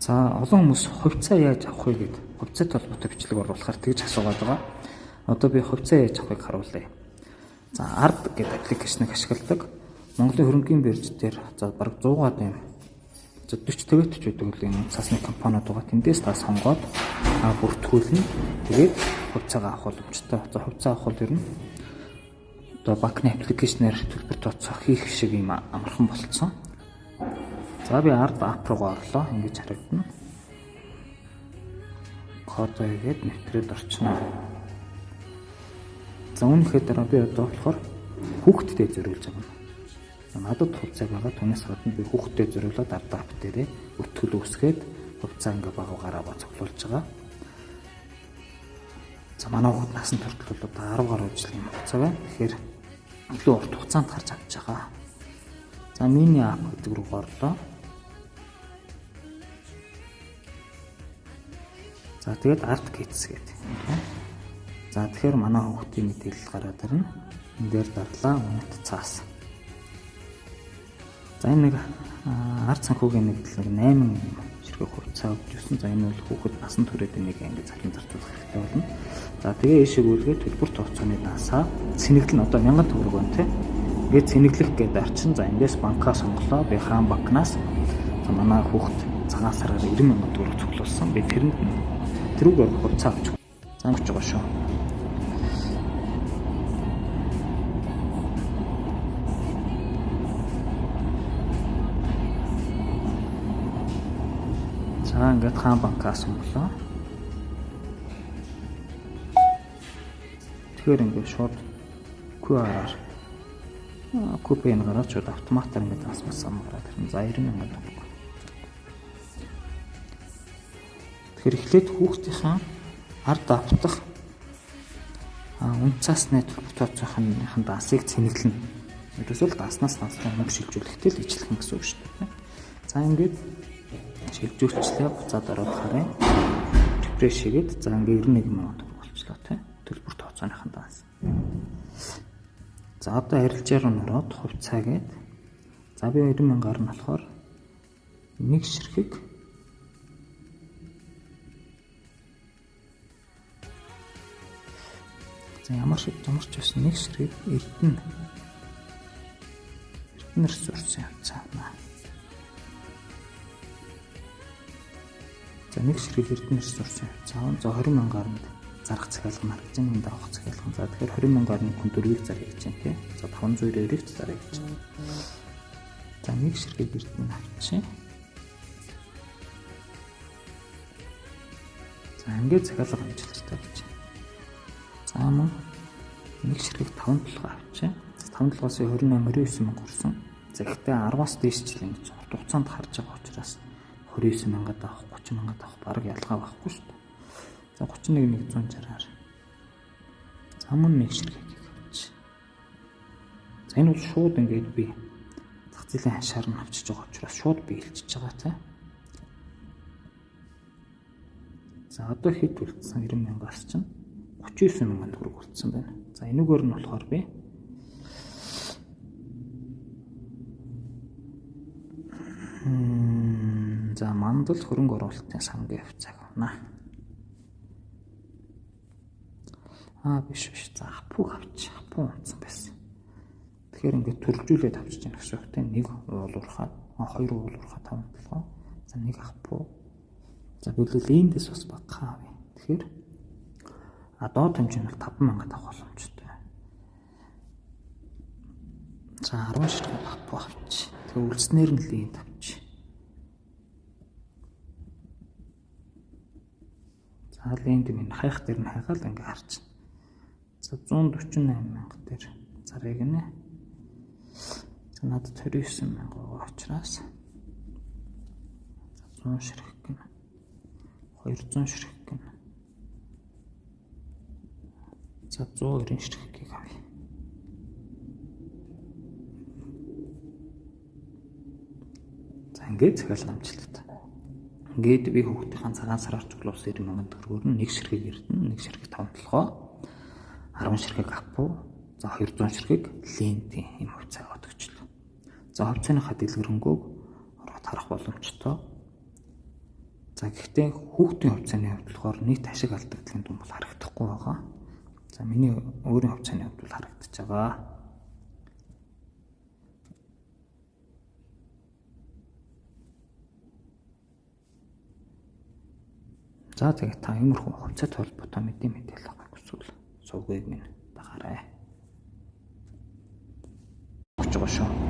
За олон хүмүүс хувьцаа яаж авах вэ гэдэг хувьцаатай холбоотой бичлэг оруулахаар тэгж асуугаад байгаа. Одоо би хувьцаа яаж авахыг харуулъя. За ARD гэдэг аппликейшнийг ашигладаг. Монголын хөрөнгөний бирж дээр за бараг 100-аад юм. За 40-50 ч байдаг л юм цаасны компаниуд байгаа. Тэндээс та сонгоод бүртгүүлнэ. Тэгээд хувьцаагаа авах боломжтой. За хувьцаа авах бол ер нь одоо банкны аппликейшнээр төлбөр тооцоо хийх шиг юм амархан болцсон. За би ARD app руугаа орлоо. Ингэж харагдана. Кодоо хийгээд нэвтрээд орчихно. За үнэхээр дараа би одоо болохоор хүүхдэд зориулж байгаа. Надад хувьцаа байгаа. Түүнээс гадна би хүүхдэд зориулаад ARD app дээрээ бүртгэл үүсгээд хувьцаа ингээ багаараа цуглуулж байгаа. За манай хүүхд насан туршид одоо 10 гаруй жилийн хугацаа байна. Тэгэхээр илүү урт хугацаанд гарч авч байгаа. За миний app гэдэг рүү орлоо. За тэгээд ARD Kids гэдэг. За тэгэхээр манай хүүхдийн мэдээлэл гараад ирнэ. Энд дээр дарлаа үнэт цаас. За энэ нэг ард санхүүгийн нэгдлэг 8 ширхэг хувьцаа өгч өссөн. За энэ бол хүүхэд насан туршид энийг ингэ захин зарцуулах хэрэгтэй болно. За тэгээ ийшээ үлгээд төлбөр тооцооны наасаа цэнэглэл нь одоо 1000 төгрөг байна те. Тэгээд цэнэглэх гэдэг арчин. За эндээс банкаа сонголоо. Би хаан банкнаас за манай хүүхэд цагаан сараар 90,000 төгрөг цуглуулсан. Би тэрүүгээр хувьцаа авч зангаж байгаа шүү. За ингээд хаан банкаас сонголоо. Тэгэхээр ингээд шууд QR-аар купын гараад шууд автоматар ингээд асмасан гараад ирнэ. За 90,000 төгрөг. Тэгэхээр эхлээд хүүхдийнхээ ARD автах үнцасны төлбөр тооцоохын дасыг цэнэглэнэ. Ерөөсөө даснаас данслаа мөнгө шилжүүлэхтэй л ижилхэн гэсэн үг шүү дээ. За ингээд шилжүүлчлээ буцаад ороод харъя. Рефреш хийгээд за ингээд 91,000 төгрөг болчлоо тий. Төлбөр тооцооныхан данс. За одоо арилжаар нь ороод хувьцаа гээд за би 90,000-аар нь болохоор нэг ширхэг ямар ч байсан нэг ширхэг Эрдэнэ ресурсын хувьцаа авна. За нэг ширхэг Эрдэнэ ресурсын хувьцаа. За 20,000-аар нь зарах захиалга маркетинг авах захиалга. За тэгэхээр 20,000-аар нь хүн дөрвийг зарах гэж байна тий. За 592-ийг зарах гэж байна. За нэг ширхэг Эрдэнэ авчих. За ингээд захиалга хэмжүүлэлттэй гэж байна. За мөн нэг ширхэг 5 толгой авчаа. 5 толгоос 29,000 хүрсэн. За гэхдээ 10-аас дээш жилийн гэж урт хугацаанд харж байгаа учраас 29,000-ад авах, 30,000-ад авах бараг ялгаа байхгүй шүү дээ. За 31,160-аар. За мөн нэг ширхэг авчаа. За энэ бол шууд ингээд би зах зээлийн хашаар нь авчиж байгаа учраас шууд би илчиж байгаа тий. За одоо хэд үлдсэн 90,000-аас чинь 39,000 төгрөг үлдсэн байна. За энэгээр нь болохоор би за мандал хөрөнгө оруулалтын сангийн хувьцааг авна. Биш. За хапуг авчих. Хапуг унтсан байсан. Тэгэхээр ингээд төрөлжүүлээд авчиж яах гэсэн үгтэй нэг уулуурхаад, хоёр уулуурхаад 5 толгой. За нэг хапуг. За бүлээл эндээс бас багхаа авъя. Тэгэхээр доод хэмжээ нь 5,000-ад авах боломжтой. За 10 ширхэг хапуг авчих. Тэгээ үлснээр нь линд авчих. За линд минь хайх дээр нь хайгаал ингээ харчих. За 148,000 дээр зарыг нэ. За надад 29,000 байгаа учраас за 100 ширхэг гэнэ. 200 ширхэг гэнэ. За 190 ширхгийг авъя. За ингээд захиалга амжилттай. Ингээд би хүүхдийн цагаан сараар цуглуулсан 90,000 төгрөгөөр нь нэг ширхэг Эрдэнэ, нэг ширхэг 5 толгой, 10 ширхэг хапу, за 200 ширхэг лентийн юм хувьцаа аваад өгчлөө. За хувьцааныхаа дэлгэрэнгүй ороод харах боломжтой. За гэхдээ хүүхдийн хувьцааны хувьд болохоор нийт ашиг алдагдлын дүн бол харагдахгүй байгаа. За миний өөрийн хувьцааны хувьд бол харагдаж байгаа. За тэгээд та иймэрхүү хувьцаатай холбоотой мэдээлэл авах хүсвэл сувгийг минь дагаарай. Өгч байгаа шүү.